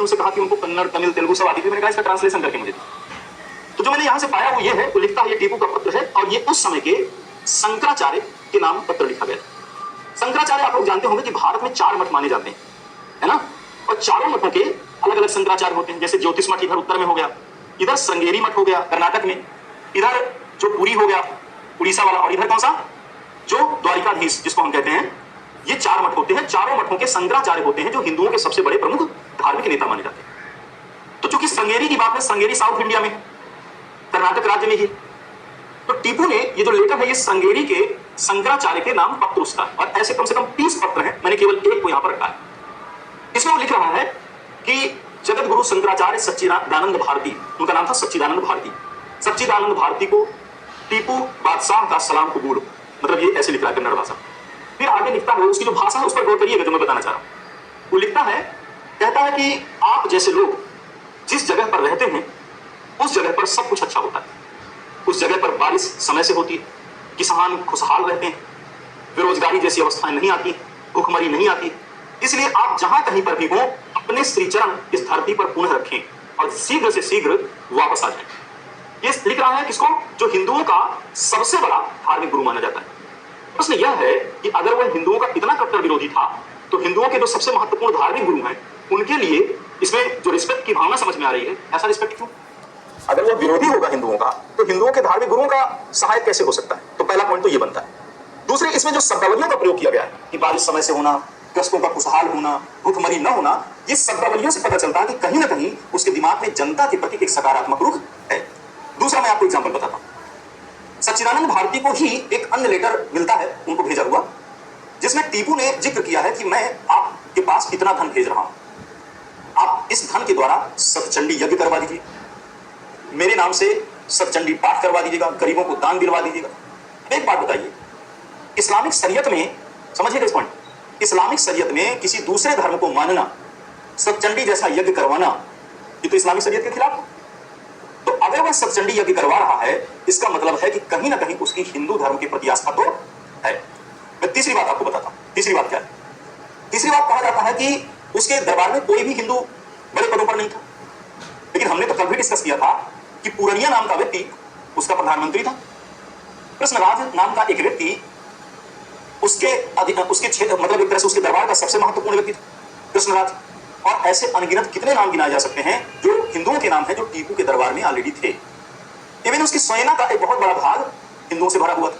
उनसे कहा कि उनको कन्नड़, तमिल, तेलुगु सब आती थी। मैंने कहा इसका ट्रांसलेशन करके मुझे। तो जो मैंने यहां से पाया वो ये है, वो लिखता है ये टीपू का पत्र है और ये उस समय के शंकराचार्य के नाम पत्र लिखा गया। शंकराचार्य आप लोग जानते होंगे कि भारत में 4 मठ माने जाते हैं, है ना? और चारों मठों के अलग अलग शंकराचार्य होते हैं। जैसे ज्योतिष मठ इधर उत्तर में हो गया, इधर श्रृंगेरी मठ हो गया कर्नाटक में, इधर जो पुरी हो गया उड़ीसा वाला, और इधर कौन सा जो द्वारिकाधीश जिसको हम कहते हैं। ये 4 मठ होते हैं। चारों मठों के शंकराचार्य होते हैं जो हिंदुओं के सबसे बड़े प्रमुख धार्मिक नेता माने जाते हैं। तो चूंकि श्रृंगेरी की बात है, श्रृंगेरी साउथ इंडिया में, कर्नाटक राज्य में ही, तो टीपू ने ये जो लेटर है ये श्रृंगेरी के शंकराचार्य के नाम पत्र उसका, और ऐसे कम से कम 30 पत्र हैं। मैंने केवल एक को यहां पर रखा है। इसमें वो लिख रहा है कि जगत गुरु शंकराचार्य सच्चिदानंद भारती, उनका नाम था सच्चिदानंद भारती, सच्चिदानंद भारती को टीपू बादशाह का सलाम कबूल। मतलब ये ऐसे लिख रहा है कन्नड़ भाषा। फिर आगे लिखता है, उसकी जो भाषा है उस पर गौर करिएगा जो मैं बताना चाह रहा हूं। वो लिखता है, कहता है कि आप जैसे लोग जिस जगह पर रहते हैं उस जगह पर सब कुछ अच्छा होता है। उस जगह पर बारिश समय से होती है, किसान खुशहाल रहते हैं, बेरोजगारी जैसी अवस्थाएं नहीं आती, भूखमरी नहीं आती। इसलिए आप जहां कहीं पर भी हो अपने श्रीचरण इस धरती पर पुनः रखें और शीघ्र से शीघ्र वापस आ जाएं। ये लिख रहा है किसको? जो हिंदुओं का सबसे बड़ा धार्मिक गुरु माना जाता है। प्रश्न यह है कि अगर वह हिंदुओं का इतना कट्टर विरोधी था तो हिंदुओं के जो सबसे महत्वपूर्ण धार्मिक गुरु हैं उनके लिए इसमें जो रिस्पेक्ट की भावना समझ में आ रही है, ऐसा रिस्पेक्ट क्यों? अगर वो विरोधी होगा हिंदुओं का तो हिंदुओं के धार्मिक गुरुओं का सहायक कैसे हो सकता है? तो पहला पॉइंट तो ये बनता है। दूसरे, इसमें जो शब्दावलियों का प्रयोग किया गया है कि बारिश समय से होना, ग्रस्तों का खुशहाल होना, भूखमरी न होना, ये शब्दावलियों से पता चलता है कि कहीं ना कहीं उसके दिमाग में जनता के प्रति एक सकारात्मक रुख है। दूसरा, मैं आपको एग्जाम्पल बताता हूं। सच्चिदानंद भारती को ही एक अन्य लेटर मिलता है उनको भेजा हुआ, जिसमें टीपू ने जिक्र किया है कि मैं आपके पास इतना धन भेज रहा हूं, आप इस धन के द्वारा सतचंडी यज्ञ करवा दीजिए, मेरे नाम से सतचंडी पाठ करवा दीजिएगा, गरीबों को दान दिलवा दीजिएगा। एक बात बताइए, इस्लामिक शरीयत में, समझिएगा इस पॉइंट, इस्लामिक शरीयत में किसी दूसरे धर्म को मानना, सतचंडी जैसा यज्ञ करवाना, ये तो इस्लामिक शरीयत के खिलाफ है। तो अगर वह सतचंडी यज्ञ करवा रहा है इसका मतलब है कि कहीं ना कहीं उसकी हिंदू धर्म के प्रति आस्था तो है। मैं तीसरी बात आपको बताता हूं। तीसरी बात क्या है? तीसरी बात, कहा जाता है कि उसके दरबार में कोई भी हिंदू बड़े पदों पर नहीं था, लेकिन हमने तो कल भी डिस्कस किया था कि पूरनिया नाम का व्यक्ति उसका प्रधानमंत्री था। कृष्णराज नाम का एक व्यक्ति उसके क्षेत्र, मतलब एक तरह से उसके दरबार का सबसे महत्वपूर्ण व्यक्ति था कृष्णराज। और ऐसे अनगिनत कितने नाम गिनाए जा सकते हैं जो हिंदुओं के नाम हैं जो टीपू के दरबार में ऑलरेडी थे। इवन उसकी सेना का एक बहुत बड़ा भाग हिंदुओं से भरा हुआ था।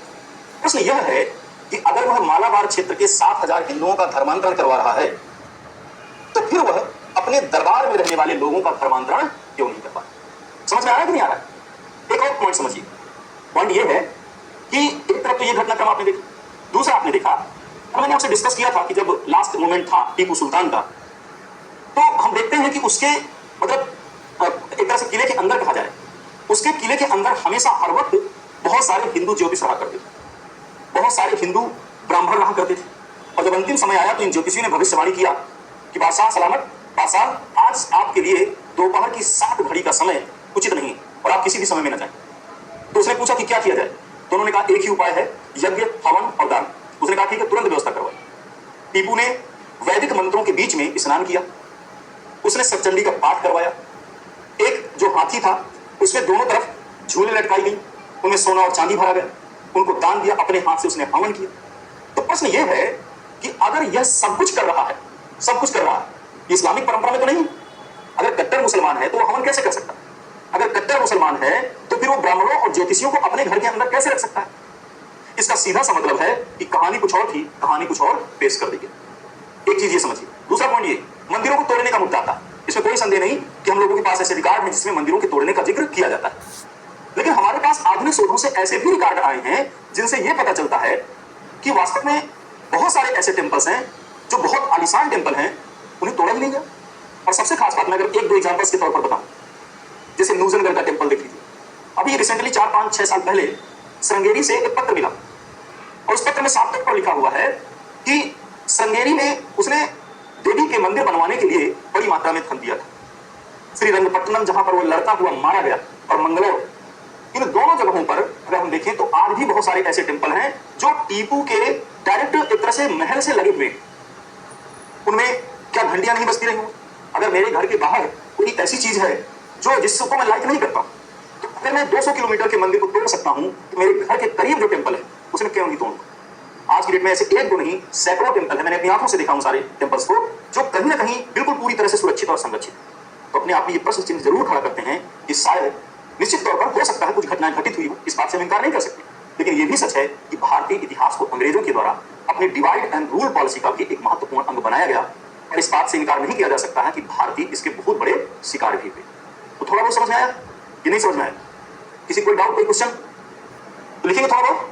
प्रश्न यह है कि अगर वह मालाबार क्षेत्र के 7,000 हिंदुओं का धर्मांतरण करवा रहा है तो फिर वह अपने दरबार में रहने वाले लोगों का धर्मांतरण क्यों नहीं कर पा? समझ में आ रहा है कि नहीं आ रहा है? एक और पॉइंट समझिए। पॉइंट यह है कि एक तरफ तो ये घटनाक्रम आपने देखा, दूसरा आपने देखा, और मैंने आपसे डिस्कस किया था कि जब लास्ट मोमेंट था टीपू सुल्तान का, तो हम देखते हैं कि उसके मतलब एक तरह से किले के अंदर कहा जाए, उसके किले के अंदर हमेशा हर वक्त बहुत सारे हिंदू ज्योतिष रहा करते थे, बहुत सारे हिंदू ब्राह्मण रहा करते थे। और जब अंतिम समय आया तो इन ज्योतिषियों ने भविष्यवाणी किया कि बादशाह सलामत, बादशाह आज आपके लिए दोपहर की 7 घड़ी का समय उचित नहीं और आप किसी भी समय में न जाएं। तो उसने पूछा कि क्या किया जाए? तो उन्होंने कहा एक ही उपाय है, यज्ञ, हवन और दान। उसने कहा ठीक है, तुरंत व्यवस्था करवाई। टीपू ने वैदिक मंत्रों के बीच में स्नान किया, उसने सतचंडी का पाठ करवाया। एक जो हाथी था उसमें दोनों तरफ झूले लटकाई गई, उनमें सोना और चांदी भरा गया, उनको दान दिया, अपने हाथ से उसने हवन किया। तो प्रश्न यह है कि अगर यह सब कुछ कर रहा है, सब कुछ कर रहा है, इस्लामिक परंपरा में तो नहीं। अगर कट्टर मुसलमान है तो वो हवन कैसे कर सकता है? अगर कट्टर मुसलमान है तो फिर वो ब्राह्मणों और ज्योतिषियों को अपने घर के अंदर कैसे रख सकता है? इसका सीधा सा मतलब है कि कहानी कुछ और थी, कहानी कुछ और पेश कर दी गई। एक चीज ये समझिए। दूसरा पॉइंट ये, मंदिरों को तोड़ने का मुद्दा था। इसमें कोई संदेह नहीं कि हम लोगों के पास ऐसे रिकॉर्ड हैं जिसमें मंदिरों के तोड़ने का जिक्र किया जाता है, लेकिन हमारे पास आधुनिक शोधों से ऐसे भी रिकॉर्ड आए हैं जिनसे यह पता चलता है कि वास्तव में बहुत सारे ऐसे टेम्पल्स हैं जो बहुत आलीशान टेम्पल हैं, उन्हें तोड़ा ही नहीं गया। और सबसे खास बात मैं अगर 1-2 एग्जांपल्स के तौर पर बताऊं, जैसे न्यूजनगढ़ का टेम्पल देख लीजिए। अभी रिसेंटली 4-5-6 साल पहले श्रृंगेरी से एक पत्र मिला और उस पत्र में साफ तौर पर लिखा हुआ है कि श्रृंगेरी में उसने देवी के मंदिर बनवाने के लिए बड़ी मात्रा में धन दिया था। श्रीरंगपट्टनम जहां पर वो लड़ता हुआ मारा गया और मंगलौर, इन दोनों जगहों पर अगर हम देखें तो आज भी बहुत सारे ऐसे टेम्पल हैं जो टीपू के डायरेक्ट एक तरह से महल से लगे हुए। उनमें क्या घंटियां नहीं बजती रही? अगर मेरे घर के बाहर कोई ऐसी चीज है जो जिसको मैं लाइक नहीं करता, तो अगर मैं 200 किलोमीटर के मंदिर को तोड़ सकता हूं, तो मेरे घर के करीब जो टेम्पल है उसे मैं क्यों नहीं तोड़ूंगा? आज की डेट में ऐसे एक दो नहीं, सैकड़ों टेम्पल है, मैंने अपनी आंखों से देखा हूं सारे टेम्पल्स को, जो कहीं ना कहीं बिल्कुल पूरी तरह से सुरक्षित और संरक्षित। तो अपने आप में ये प्रश्न चिन्ह जरूर खड़ा करते हैं कि शायद निश्चित तौर पर हो सकता है कुछ घटनाएं घटित हुई हो, इस बात से हम इनकार नहीं कर सकते, लेकिन यह भी सच है कि भारतीय इतिहास को अंग्रेजों के द्वारा अपनी डिवाइड एंड रूल पॉलिसी का भी एक महत्वपूर्ण अंग बनाया गया, और इस बात से इनकार नहीं किया जा सकता है कि भारतीय इसके बहुत बड़े शिकार भी हुए। तो थोड़ा बहुत समझ में आया कि नहीं समझ में आया? किसी कोई डाउट, कोई क्वेश्चन तो लिखेंगे थोड़ा बहुत।